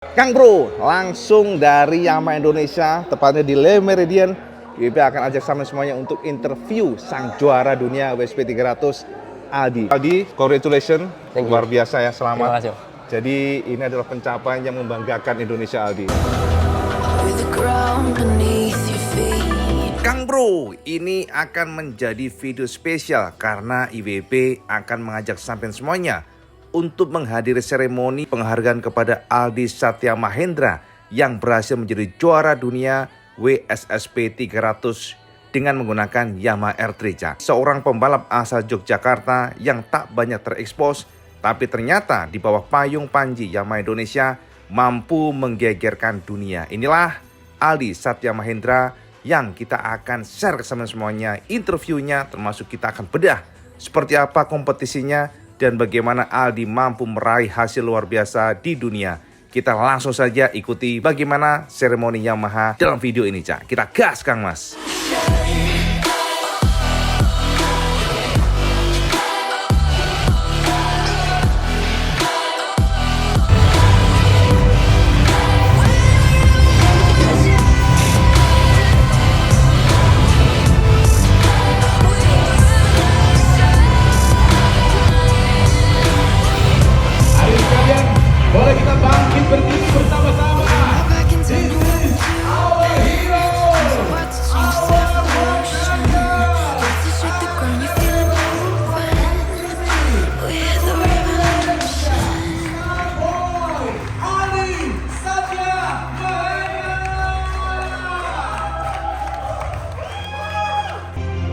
Kang Bro, langsung dari Yamaha Indonesia, tepatnya di Le Meridian. IWP akan ajak sama semuanya untuk interview sang juara dunia WSP 300, Aldi. Aldi, congratulations, luar biasa ya, selamat. Terima kasih. Jadi ini adalah pencapaian yang membanggakan Indonesia, Aldi. Kang Bro, ini akan menjadi video spesial karena IWP akan mengajak sampean semuanya untuk menghadiri seremoni penghargaan kepada Aldi Satya Mahendra yang berhasil menjadi juara dunia WSSP 300 dengan menggunakan Yamaha R3. Seorang pembalap asal Yogyakarta yang tak banyak terekspos, tapi ternyata di bawah payung panji Yamaha Indonesia mampu menggegerkan dunia. Inilah Aldi Satya Mahendra yang kita akan share ke semuanya interviewnya, termasuk kita akan bedah seperti apa kompetisinya dan bagaimana Aldi mampu meraih hasil luar biasa di dunia. Kita langsung saja ikuti bagaimana seremoni Yamaha dalam video ini, Cak. Kita gas, Kang Mas. Boleh kita bangkit berdiri bersama-sama. This is our hero, our Rajaka. Ali Satya Mahendra.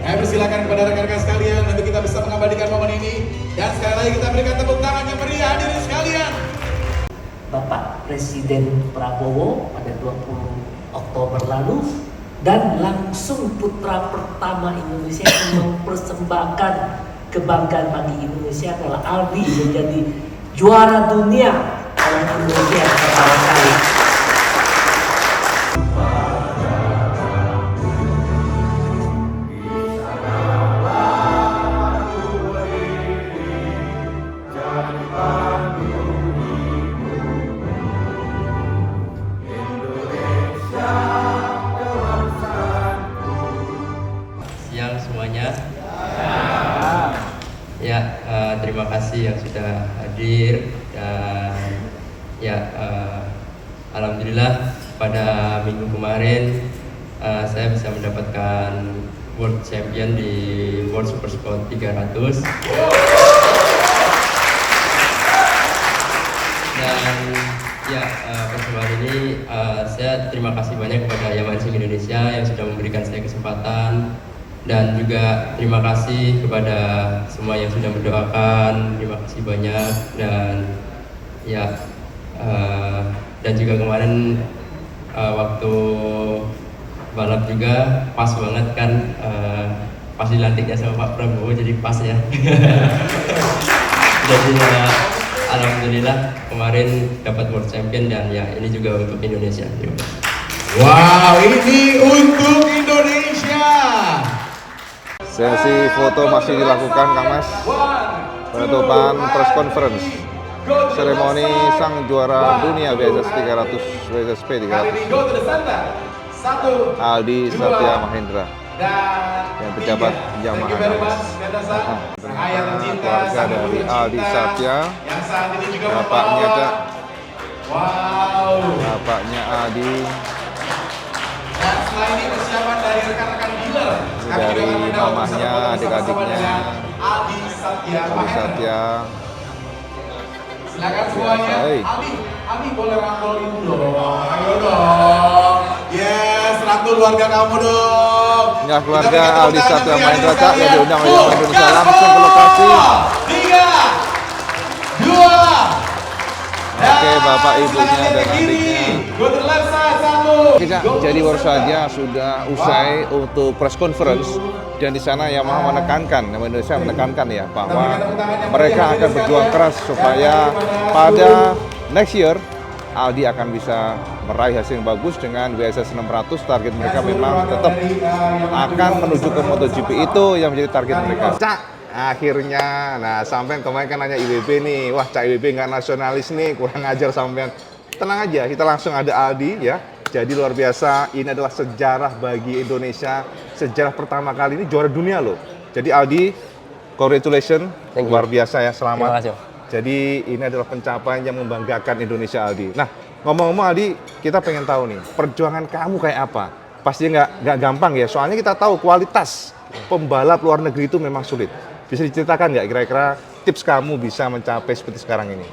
Kami persilakan kepada rekan-rekan sekalian untuk kita bisa mengabadikan momen ini. Dan sekali lagi kita berikan tepuk tangan yang meriah hadirin sekalian. Bapak Presiden Prabowo pada 20 Oktober lalu, dan langsung putra pertama Indonesia yang mempersembahkan kebanggaan bagi Indonesia adalah Aldi menjadi juara dunia oleh Indonesia pertama kali. Siang semuanya. Ya, terima kasih yang sudah hadir dan ya, alhamdulillah pada minggu kemarin saya bisa mendapatkan World Champion di World Super Sport 300. Dan ya, persembahan ini saya terima kasih banyak kepada Yamaha Indonesia yang sudah memberikan saya kesempatan, dan juga terima kasih kepada semua yang sudah mendoakan. Terima kasih banyak. Dan ya, dan juga kemarin waktu balap juga pas banget kan, pas dilantiknya sama Pak Prabowo, jadi pas ya. Jadi alhamdulillah kemarin dapat World Champion, dan ya ini juga untuk Indonesia. Wow, ini untuk Indonesia. Sesi foto masih dilakukan, Kang Mas. Penutupan press conference seremoni sang juara dunia WSSP 300 Aldi Satya Mahendra yang pejabat Yamaha. Keluarga dari Aldi Satya, bapaknya Cak, bapaknya Aldi, Dan setelah ini persiapan dari rekan-rekan dealer. dari mamahnya, adik-adiknya, Aldi Satya Aldi Mahendra. Satya. Silakan semuanya. Baik. Aldi boleh rangkul ibu dong. Ayo dong. Yes, rangkul keluarga kamu dong. Ya, keluarga Kita berikan Aldi tepuk Satya tangan Mahendra, meriah Cak, yang diundang oleh Yamaha Indonesia Go, langsung ke lokasi. 3, 2. Oke, bapak ibunya dan adiknya. Go to the left side, 1. Oke, Cak, jadi baru saja sudah usai untuk press conference, dan di sana Yamaha menekankan, Yamaha Indonesia menekankan ya bahwa mereka akan berjuang keras supaya pada next year Aldi akan bisa meraih hasil yang bagus dengan WSS 600. Target mereka memang tetap akan menuju ke MotoGP, itu yang menjadi target mereka. Cak, akhirnya, nah sampean kemarin kan nanya IWB nih, wah Cak IWB nggak nasionalis nih, kurang ajar sampean. tenang aja, kita langsung ada Aldi ya. Jadi luar biasa, ini adalah sejarah bagi Indonesia, sejarah pertama kali ini juara dunia loh. Jadi Aldi, congratulations, Thank you. luar biasa ya, Terima selamat. kasih. Jadi ini adalah pencapaian yang membanggakan Indonesia, Aldi. Nah, ngomong-ngomong Aldi, kita pengen tahu nih, perjuangan kamu kayak apa? Pasti nggak gampang ya, soalnya kita tahu kualitas pembalap luar negeri itu memang sulit. Bisa diceritakan nggak kira-kira tips kamu bisa mencapai seperti sekarang ini?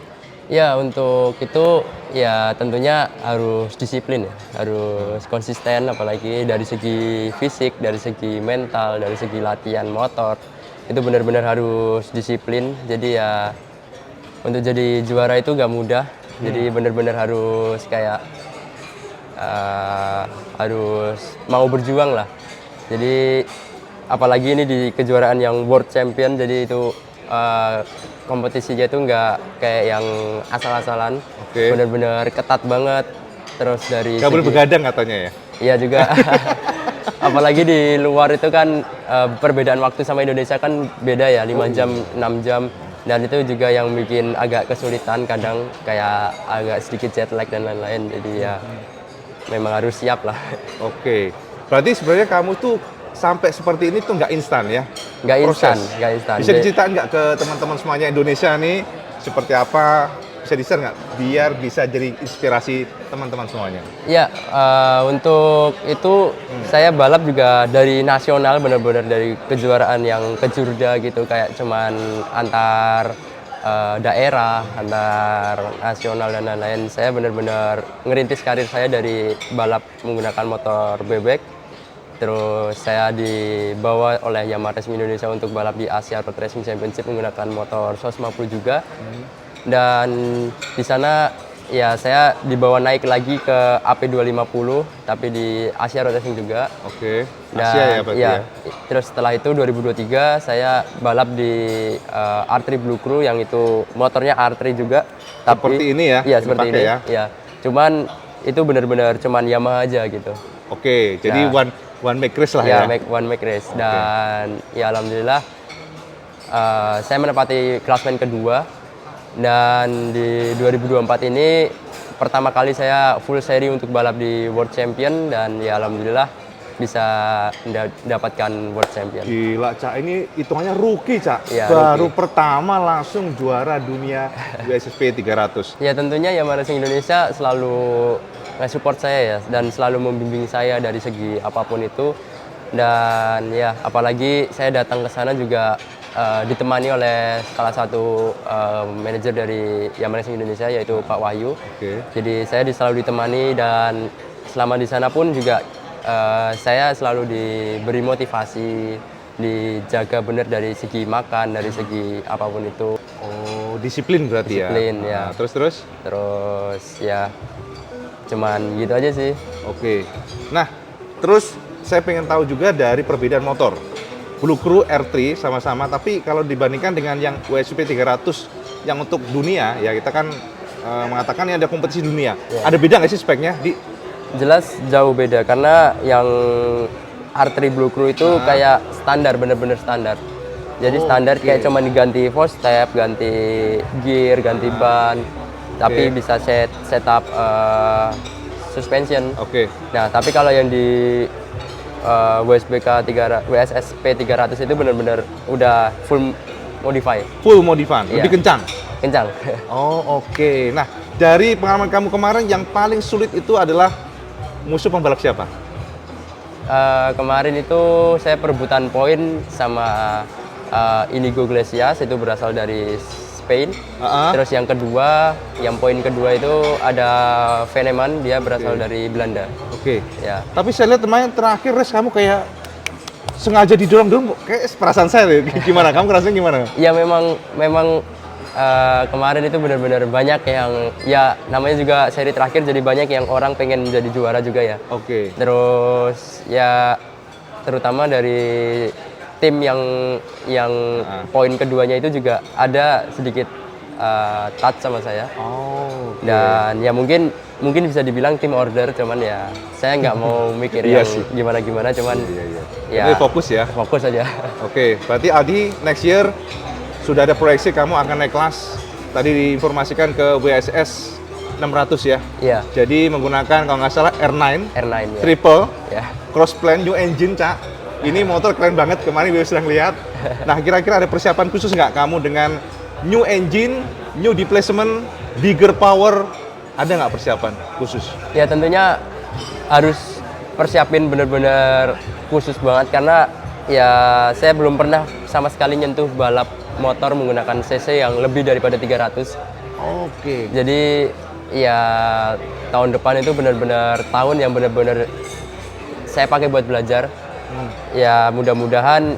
Ya, untuk itu ya tentunya harus disiplin ya, harus konsisten, apalagi dari segi fisik, dari segi mental, dari segi latihan motor. Itu benar-benar harus disiplin. Jadi ya untuk jadi juara itu nggak mudah. Jadi benar-benar harus kayak harus mau berjuang lah. Jadi apalagi ini di kejuaraan yang World Champion, jadi itu kompetisinya itu nggak kayak yang asal-asalan, Oke. benar-benar ketat banget. Terus dari Nggak boleh begadang katanya ya? iya juga. Apalagi di luar itu kan perbedaan waktu sama Indonesia kan beda ya, 5 jam, 6 jam. Dan itu juga yang bikin agak kesulitan kadang, kayak agak sedikit jet lag dan lain-lain. Jadi ya memang harus siap lah. Oke, berarti sebenarnya kamu tuh sampai seperti ini tuh nggak instan ya? Nggak instan, Proses. nggak instan. Bisa diceritain nggak ke teman-teman semuanya Indonesia nih, seperti apa? Bisa di-share nggak? Biar bisa jadi inspirasi teman-teman semuanya. Ya, untuk itu saya balap juga dari nasional, benar-benar dari kejuaraan yang kejurda gitu, kayak cuman antar daerah, antar nasional dan lain-lain. Saya benar-benar ngerintis karir saya dari balap menggunakan motor bebek. Terus saya dibawa oleh Yamaha Racing Indonesia untuk balap di Asia Road Racing Championship menggunakan motor 150 juga. Dan di sana ya saya dibawa naik lagi ke AP250 tapi di Asia Road Racing juga. Oke, Dan Asia ya berarti ya? terus setelah itu 2023 saya balap di R3 Blue Crew yang itu motornya R3 juga. Seperti ini ya, Iya, yang seperti dipakai ini. ya? Iya. Cuman itu benar-benar cuman Yamaha aja gitu. Oke, jadi Ya. one make race lah ya? Ya, one make race. Dan ya alhamdulillah saya menempati klasmen kedua. Dan di 2024 ini pertama kali saya full seri untuk balap di World Champion, dan ya alhamdulillah bisa mendapatkan World Champion. Gila, Cak. Ini hitungannya rookie, Cak. Iya, Baru rookie. pertama langsung juara dunia WSSP 300. Ya tentunya Yamaha Racing Indonesia selalu support saya ya, dan selalu membimbing saya dari segi apapun itu. Dan ya apalagi saya datang ke sana juga ditemani oleh salah satu manajer dari Yamaha Racing Indonesia, yaitu Pak Wahyu. Oke. Jadi saya selalu ditemani, dan selama di sana pun juga saya selalu diberi motivasi, dijaga benar dari segi makan, dari segi apapun itu. Oh, disiplin berarti Disiplin, ya? ya. Nah, terus? Terus ya cuman gitu aja sih. Oke. Nah, terus saya pengen tahu juga dari perbedaan motor. Blue Crew R3 sama-sama, tapi kalau dibandingkan dengan yang WSP 300 yang untuk dunia, ya kita kan mengatakan ini ada kompetisi dunia. Ya. Ada beda nggak sih speknya? Jelas jauh beda, karena yang R3 Blue Crew itu kayak standar, bener-bener standar. Jadi Oh, standar oke. kayak cuma diganti force step, ganti gear, ganti ban, tapi Oke. bisa setup suspension. Oke. Nah, tapi kalau yang di WSSP 300 itu benar-benar udah full modify, Full modifan, Iya. lebih kencang. kencang. Oh, oke. Nah, dari pengalaman kamu kemarin yang paling sulit itu adalah musuh pembalap siapa? Kemarin itu saya perebutan poin sama Inigo Iglesias, itu berasal dari Spain. Terus yang kedua, yang poin kedua itu ada Veneman, dia berasal dari Belanda. Oke. Ya. Tapi saya lihat kemarin terakhir race kamu kayak sengaja didorong-dorong, kayak perasaan saya deh. Gimana? Kamu ngerasanya gimana? Ya memang kemarin itu benar-benar banyak yang, ya namanya juga seri terakhir, jadi banyak yang orang pengen jadi juara juga ya. Oke. Terus ya terutama dari tim yang poin keduanya itu juga ada sedikit touch sama saya. Oh. Dan ya mungkin bisa dibilang tim order, cuman ya saya nggak mau mikir Iya yang sih. gimana cuman ya Ini fokus ya. fokus aja. Oke, berarti Aldi next year sudah ada proyeksi kamu akan naik kelas. Tadi diinformasikan ke WSS 600 ya. Iya, Jadi menggunakan kalau nggak salah R9 R9 ya. triple Ya. cross plan new engine, Cak. Ini motor keren banget, kemarin gue sedang lihat. Nah, kira-kira ada persiapan khusus nggak kamu dengan new engine, new displacement, bigger power? Ada nggak persiapan khusus? Ya tentunya harus persiapin bener-bener khusus banget karena ya saya belum pernah sama sekali nyentuh balap motor menggunakan cc yang lebih daripada 300. Oke. Jadi ya tahun depan itu benar-benar tahun yang benar-benar saya pakai buat belajar. Ya mudah-mudahan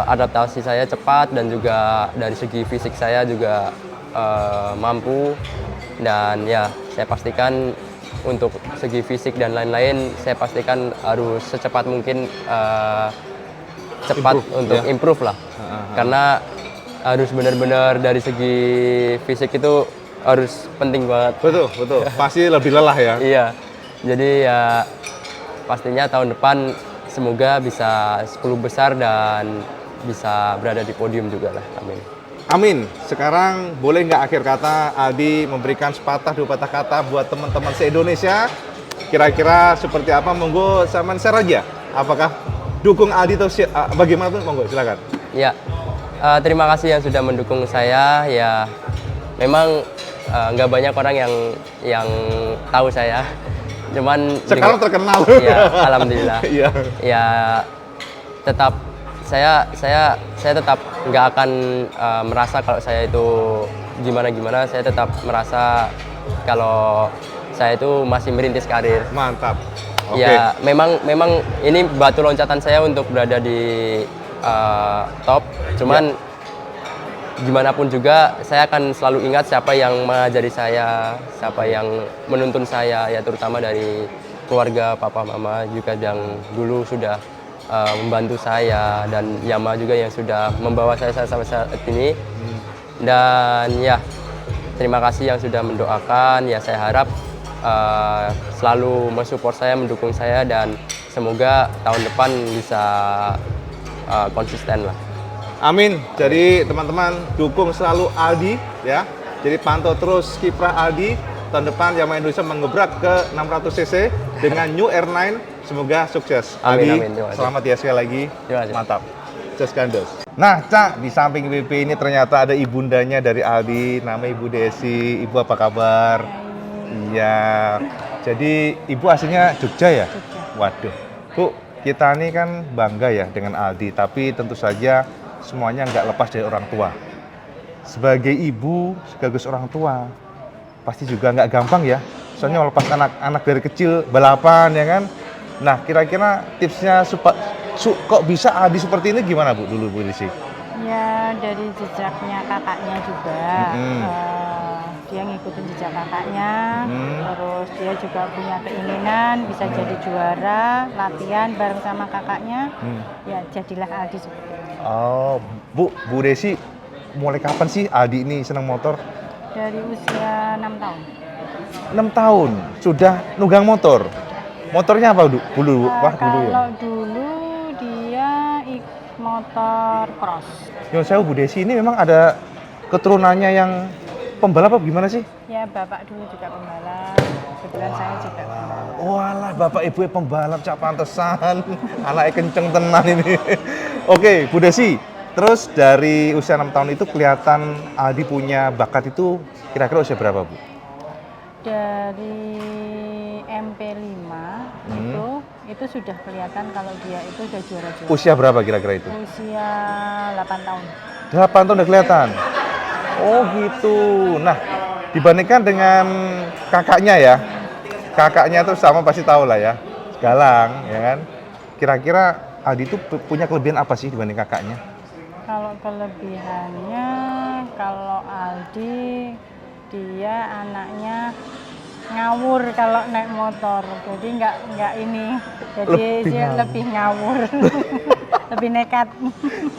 adaptasi saya cepat dan juga dari segi fisik saya juga mampu, dan ya saya pastikan untuk segi fisik dan lain-lain saya pastikan harus secepat mungkin cepat Improve, untuk ya. improve lah. Karena harus benar-benar dari segi fisik itu harus penting banget. Betul, betul. Pasti lebih lelah ya. Iya. Jadi ya pastinya tahun depan semoga bisa 10 besar dan bisa berada di podium juga lah. Amin. Amin. Sekarang boleh nggak akhir kata Aldi memberikan sepatah dua patah kata buat teman-teman se-Indonesia? Kira-kira seperti apa? Monggo sama share aja. Apakah dukung Aldi atau bagaimana tuh? Monggo silakan. Ya, terima kasih yang sudah mendukung saya. Ya, memang nggak banyak orang yang tahu saya. Cuman Sekarang terkenal. Ya, alhamdulillah. Iya. Ya, tetap saya tetap nggak akan merasa kalau saya itu gimana. Saya tetap merasa kalau saya itu masih merintis karir. Mantap. Oke. Ya, memang ini batu loncatan saya untuk berada di top. Cuman gimana pun juga saya akan selalu ingat siapa yang mengajari saya, siapa yang menuntun saya, ya terutama dari keluarga papa mama juga yang dulu sudah membantu saya, dan Yama juga yang sudah membawa saya sampai saat ini. Dan ya terima kasih yang sudah mendoakan. Ya saya harap selalu mensupport saya, mendukung saya, dan semoga tahun depan bisa konsisten lah. Amin. Jadi teman-teman dukung selalu Aldi ya. Jadi pantau terus kiprah Aldi. Tahun depan Yamaha Indonesia mengebrak ke 600 cc dengan new R9. Semoga sukses. Amin, Aldi, amin. Terima kasih. selamat ya sekali lagi. Terima kasih. Mantap. Sukses kandos. Nah, Cak, di samping WP ini ternyata ada ibundanya dari Aldi, nama Ibu Desi. Ibu apa kabar? Iya. Jadi Ibu aslinya Jogja ya? Waduh. Bu, kita ini kan bangga ya dengan Aldi, tapi tentu saja semuanya nggak lepas dari orang tua. Sebagai ibu, sekaligus orang tua, pasti juga nggak gampang ya. Soalnya melepas anak-anak dari kecil balapan ya kan. Nah, kira-kira tipsnya kok bisa Aldi seperti ini gimana Bu dulu Bu Desi? Ya dari jejaknya kakaknya juga. Dia ngikutin jejak kakaknya, terus dia juga punya keinginan bisa jadi juara, latihan bareng sama kakaknya. Ya jadilah Aldi seperti itu. Oh, Bu Desi, mulai kapan sih Aldi ini senang motor? Dari usia 6 tahun. 6 tahun sudah nunggang motor. Motornya apa dulu? Dulu ya. Kalau dulu dia motor cross. Yang saya Bu Desi ini memang ada keturunannya yang pembalap apa gimana sih? Ya bapak dulu juga pembalap, kebetulan saya juga pembalap. Walah, bapak ibu pembalap, Cak, pantesan. Anaknya kenceng tenan ini. Oke, Bu Desi. Terus dari usia 6 tahun itu kelihatan Aldi punya bakat itu kira-kira usia berapa, Bu? Dari MP5 itu sudah kelihatan kalau dia itu udah juara-juara. Usia berapa kira-kira itu? Usia 8 tahun. 8 tahun udah kelihatan. Oh gitu. Nah, dibandingkan dengan kakaknya ya. Kakaknya tuh sama pasti tahu lah ya. Galang, ya kan? Kira-kira Aldi itu punya kelebihan apa sih dibanding kakaknya? Kalau kelebihannya, kalau Aldi dia anaknya ngawur kalau naik motor, jadi nggak ini, jadi dia lebih ngawur, lebih nekat.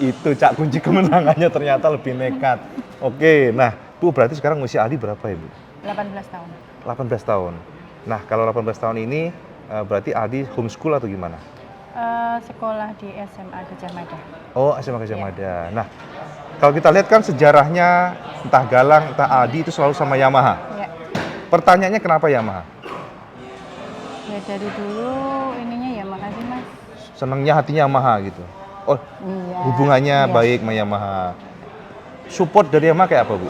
Itu Cak, kunci kemenangannya ternyata lebih nekat. Oke, nah Bu berarti sekarang usia Aldi berapa ya Bu? 18 tahun. 18 tahun. Nah kalau 18 tahun ini berarti Aldi homeschool atau gimana? Sekolah di SMA Gajah Mada. Oh, SMA Gajah Mada. Nah kalau kita lihat kan sejarahnya entah Galang entah Aldi itu selalu sama Yamaha. Ya. Pertanyaannya kenapa Yamaha? Ya dari dulu ininya ya makasih Mas. Senangnya hatinya Yamaha gitu. Oh, Iya. hubungannya Iya. baik sama Yamaha. Support dari Yamaha kayak apa, Bu?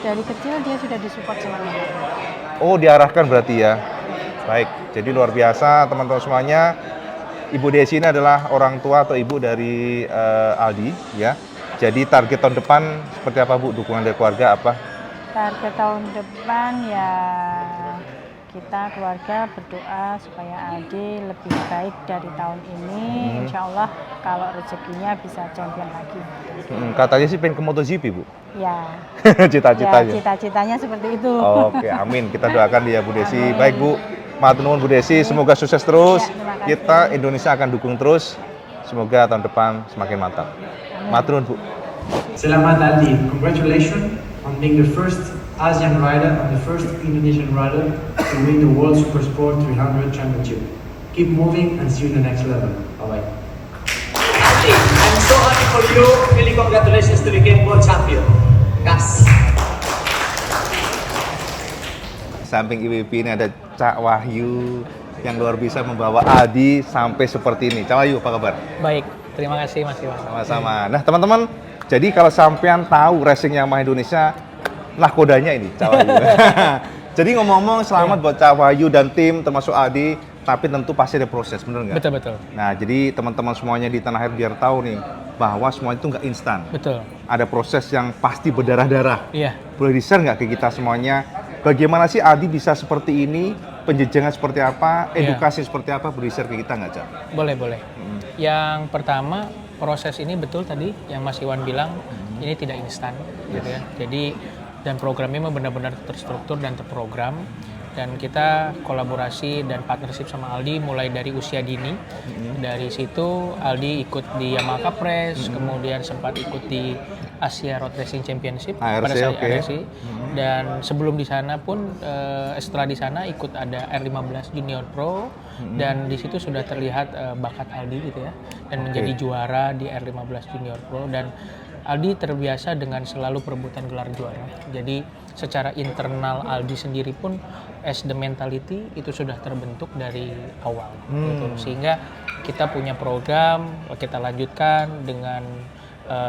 Dari kecil dia sudah disupport sama Yamaha. Oh, diarahkan berarti ya. Baik, jadi luar biasa teman-teman semuanya. Ibu Desi ini adalah orang tua atau ibu dari Aldi ya. Jadi target tahun depan seperti apa, Bu? Dukungan dari keluarga apa? Target tahun depan ya kita keluarga berdoa supaya Aldi lebih baik dari tahun ini. Insya Allah kalau rezekinya bisa champion lagi. Katanya sih pengen ke MotoGP, Bu. Ya, Cita-citanya. ya cita-citanya seperti itu. Oke, amin. Kita doakan dia Bu Desi. Amin. Baik, Bu. Matur nuwun Bu Desi, semoga sukses terus. Ya, terima kasih. Kita Indonesia akan dukung terus. Semoga tahun depan semakin mantap. Matur nuwun, Bu. Selamat Aldi, congratulations on being the first Asian rider and the first Indonesian rider to win the World Supersport 300 Championship. Keep moving and see you in the next level. Bye-bye. Aldi, I'm so happy for you. Really congratulations to become world champion. Gas. Samping IWP ini ada Cak Wahyu yang luar biasa membawa Aldi sampai seperti ini. Cak Wahyu, apa kabar? Baik, terima kasih Mas Iwan. Sama-sama. Nah, teman-teman, jadi kalau sampean tahu racing Yamaha Indonesia, nahkodanya ini, Cak Wahyu. Jadi ngomong-ngomong, selamat buat Cak Wahyu dan tim, termasuk Aldi, tapi tentu pasti ada proses, bener nggak? Betul. Nah, jadi teman-teman semuanya di tanah air biar tahu nih, bahwa semua itu nggak instan. Betul. Ada proses yang pasti berdarah-darah. Iya. Boleh di-share nggak ke kita semuanya, bagaimana sih Aldi bisa seperti ini, penjenjangan seperti apa, Iya. edukasi seperti apa, boleh di-share ke kita nggak, Cak? Boleh. Yang pertama, proses ini betul tadi yang Mas Iwan bilang, ini tidak instan gitu ya. Jadi dan programnya memang benar-benar terstruktur dan terprogram, dan kita kolaborasi dan partnership sama Aldi mulai dari usia dini. Dari situ Aldi ikut di Yamaha Cup Race, kemudian sempat ikut di Asia Road Racing Championship ARC, pada saat oke. ARC. Dan sebelum di sana pun setelah di sana ikut ada R15 Junior Pro, dan di situ sudah terlihat bakat Aldi gitu ya, dan menjadi juara di R15 Junior Pro. Dan Aldi terbiasa dengan selalu perebutan gelar juara. Jadi secara internal Aldi sendiri pun as the mentality itu sudah terbentuk dari awal gitu. Sehingga kita punya program, kita lanjutkan dengan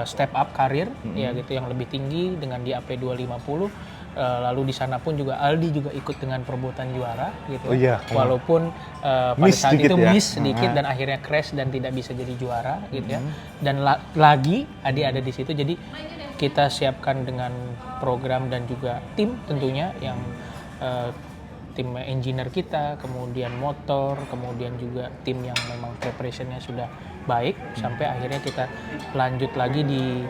step up karir ya gitu yang lebih tinggi dengan di AP 250. Lalu di sana pun juga Aldi juga ikut dengan perebutan juara gitu. Oh iya. Walaupun pada Miss saat sedikit itu ya. miss sedikit dan akhirnya crash dan tidak bisa jadi juara gitu ya. Dan lagi Adi ada di situ, jadi kita siapkan dengan program dan juga tim tentunya yang tim engineer kita, kemudian motor, kemudian juga tim yang memang preparationnya sudah baik sampai akhirnya kita lanjut lagi di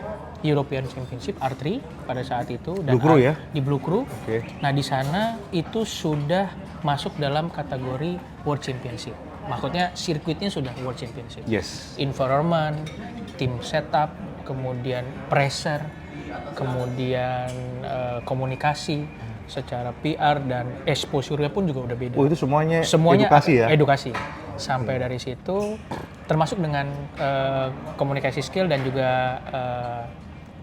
European Championship R3 pada saat itu dan Blue Crew ya? di Blue Crew. Oke. Nah di sana itu sudah masuk dalam kategori World Championship. Maksudnya sirkuitnya sudah World Championship. Yes. Environment, tim setup, kemudian pressure, kemudian komunikasi secara PR dan exposure-nya pun juga udah beda. Oh, itu semuanya edukasi ya? Edukasi. Sampai dari situ termasuk dengan komunikasi skill dan juga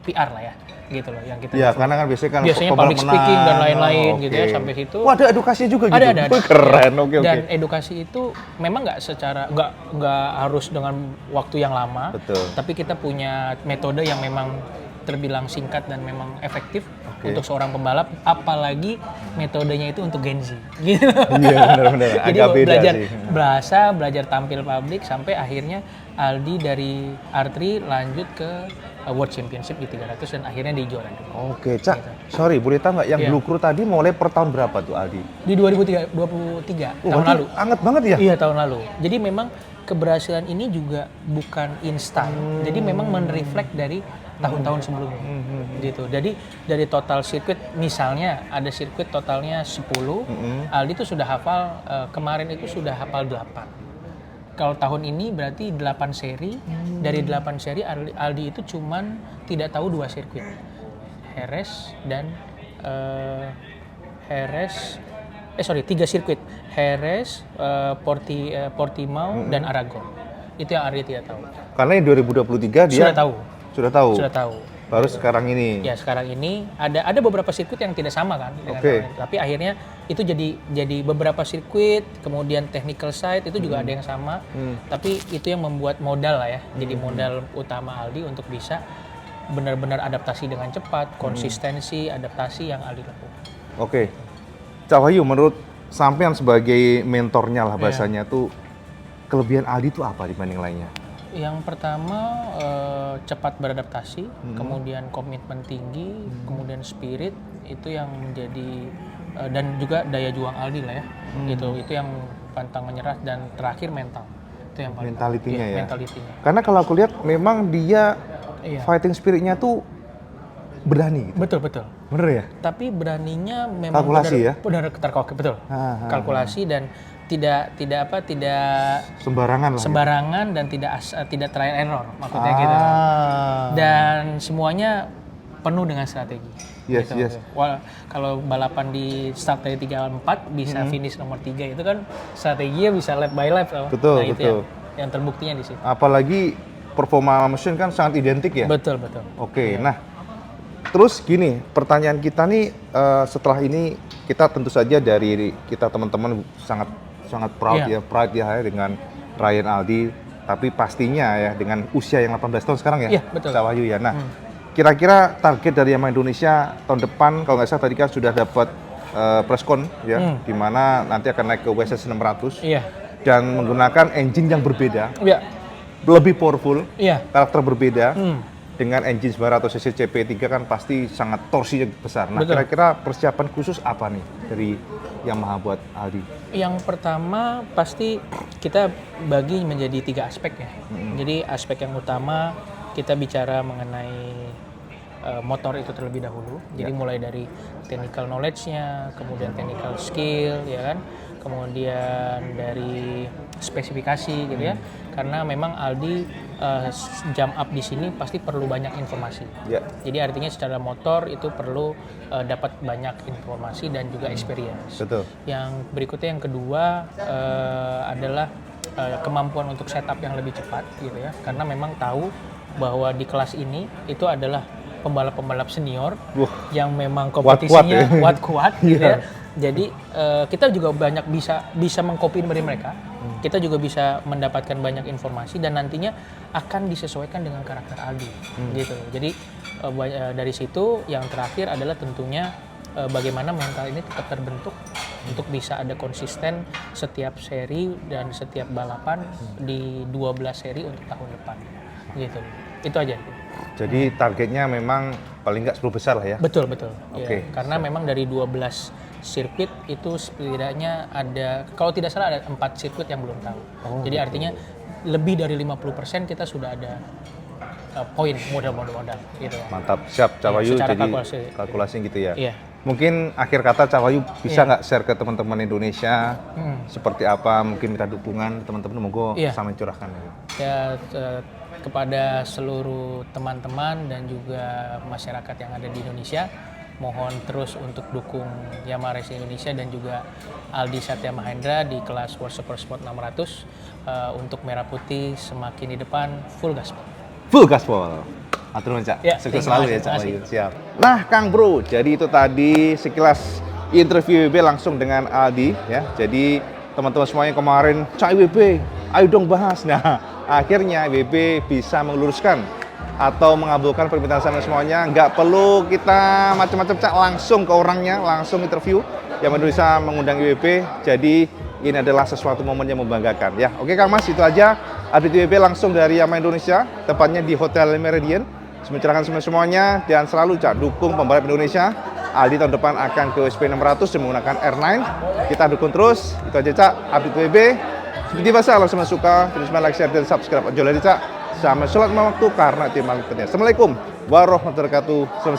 PR lah ya, gitu loh yang kita. Ya, karena kan biasanya public speaking dan lain-lain oke. gitu ya sampai situ. Wah, ada edukasinya juga gitu. Ada. Wih, keren, oke. Dan edukasi itu memang nggak harus dengan waktu yang lama. Betul. Tapi kita punya metode yang memang terbilang singkat dan memang efektif untuk seorang pembalap, apalagi metodenya itu untuk Gen Z. Gitu. Iya, benar-benar. Jadi Agak beda belajar sih. bahasa, belajar tampil publik sampai akhirnya Aldi dari R3 lanjut ke World Championship di 300 dan akhirnya di juara dua. Oke, Cak. Sorry, boleh tahu nggak yang Iya. Blue Crew tadi mulai per tahun berapa tuh, Aldi? Di 2023 tahun berarti lalu. Anget banget ya? Iya, tahun lalu. Jadi memang keberhasilan ini juga bukan instan. Jadi memang menreflect dari tahun-tahun sebelumnya. Gitu. Jadi dari total sirkuit, misalnya ada sirkuit totalnya 10, Aldi itu sudah hafal, kemarin itu sudah hafal 8. Kalau tahun ini berarti 8 seri. Dari 8 seri Aldi itu cuman tidak tahu 2 sirkuit. Jerez dan 3 sirkuit. Jerez, Portimao dan Aragon. Itu yang Aldi tidak tahu. Karena yang 2023 dia Sudah tahu. Sudah tahu. Sudah tahu. Baru sekarang ini. Ya sekarang ini ada beberapa sirkuit yang tidak sama kan dengan Oke. tahun ini. Tapi akhirnya itu jadi beberapa sirkuit, kemudian technical side itu juga ada yang sama. Tapi itu yang membuat modal lah ya. Jadi modal utama Aldi untuk bisa benar-benar adaptasi dengan cepat, konsistensi, adaptasi yang Aldi lakukan. Oke. Cak Wahyu, menurut sampean sebagai mentornya lah bahasanya tuh, kelebihan Aldi itu apa dibanding lainnya? Yang pertama cepat beradaptasi, kemudian komitmen tinggi, kemudian spirit itu yang menjadi dan juga daya juang Aldi lah ya. Itu yang pantang menyerah dan terakhir mental. Itu yang paling Mentalitinya ya. Mentalitinya. Karena kalau aku lihat memang dia Iya. fighting spiritnya tuh berani gitu. Betul. Bener ya? Tapi beraninya memang Kalkulasi ya? benar terkalkulasi, betul. Kalkulasi dan tidak Sembarangan lah. sembarangan dan tidak trial error maksudnya gitu. Dan semuanya penuh dengan strategi. Yes, gitu. yes. Kalau balapan di start dari 3-4 bisa finish nomor 3 itu kan strateginya bisa lap by lap loh. Betul, Nah, itu betul. yang terbuktinya di situ. Apalagi performa mesin kan sangat identik ya? Betul. Oke, nah terus gini, pertanyaan kita nih setelah ini kita tentu saja dari kita teman-teman sangat proud Iya. pride ya dengan Ryan Aldi, tapi pastinya ya dengan usia yang 18 tahun sekarang ya, Iya, betul. Cak Wahyu ya. Nah, kira-kira target dari Yamaha Indonesia tahun depan, kalau nggak salah tadi kan sudah dapat preskon ya, di mana nanti akan naik ke WSS 600 Iya. dan menggunakan engine yang berbeda, Iya. lebih powerful, Iya. karakter berbeda. Dengan engine 900 cc CP3 kan pasti sangat torsinya besar. Nah, Betul. kira-kira persiapan khusus apa nih dari Yamaha buat Aldi? Yang pertama pasti kita bagi menjadi 3 aspek ya. Jadi aspek yang utama kita bicara mengenai motor itu terlebih dahulu. Jadi mulai dari technical knowledge-nya, kemudian technical skill, ya kan, kemudian dari spesifikasi gitu ya. Karena memang Aldi jump up di sini pasti perlu banyak informasi. Ya. Jadi artinya secara motor itu perlu dapat banyak informasi dan juga experience. Betul. Yang berikutnya yang kedua adalah kemampuan untuk setup yang lebih cepat gitu ya. Karena memang tahu bahwa di kelas ini itu adalah pembalap-pembalap senior yang memang kompetisinya kuat-kuat gitu ya. Jadi kita juga banyak bisa mengcopy dari mereka. Kita juga bisa mendapatkan banyak informasi dan nantinya akan disesuaikan dengan karakter Aldi gitu. Jadi dari situ yang terakhir adalah tentunya bagaimana mental ini tetap terbentuk untuk bisa ada konsisten setiap seri dan setiap balapan di 12 seri untuk tahun depan gitu. Itu aja. Jadi targetnya memang paling nggak 10 besar lah ya? Betul. Oke. Ya, karena memang dari 12 sirkuit itu setidaknya ada, kalau tidak salah ada 4 sirkuit yang belum tahu. Jadi artinya lebih dari 50% kita sudah ada poin modal gitu. Mantap, siap Cak Wahyu. secara Jadi kalkulasi gitu ya? Iya. Mungkin akhir kata Cak Wahyu bisa nggak share ke teman-teman Indonesia seperti apa, mungkin minta dukungan teman-teman, monggo sama curahkan. Ya, kepada seluruh teman-teman dan juga masyarakat yang ada di Indonesia, mohon terus untuk dukung Yamaha Racing Indonesia dan juga Aldi Satya Mahendra di kelas World Super Sport 600 untuk Merah Putih semakin di depan, full gaspol. Full gaspol. Atur nuhun, Cak. Ya, Sukses terima selalu ya kasih, Cak terima Wahyu. Siap. Nah, Kang Bro, jadi itu tadi sekilas interview IWB langsung dengan Aldi ya. Jadi teman-teman semuanya kemarin, Cak IWB, ayo dong bahas. Nah, akhirnya IWB bisa meluruskan atau mengabulkan permintaan saya semuanya. Nggak perlu kita macam-macam, Cak, langsung ke orangnya, langsung interview. Yang Indonesia mengundang IWB, jadi ini adalah sesuatu momen yang membanggakan ya. Oke Kang Mas, itu aja update IWB langsung dari Yamaha Indonesia, tepatnya di Hotel Meridian. Mencerahkan semuanya dan selalu Cak dukung pembalap Indonesia. Aldi tahun depan akan ke WSP 600 dan menggunakan R9. Kita dukung terus. Itu aja Cak, update IWB. Seperti biasa, kalau semua suka, terus like, share, dan subscribe. Jangan lupa Cak, sama sholat waktu karena itu yang paling penting. Assalamualaikum warahmatullahi wabarakatuh. Selamat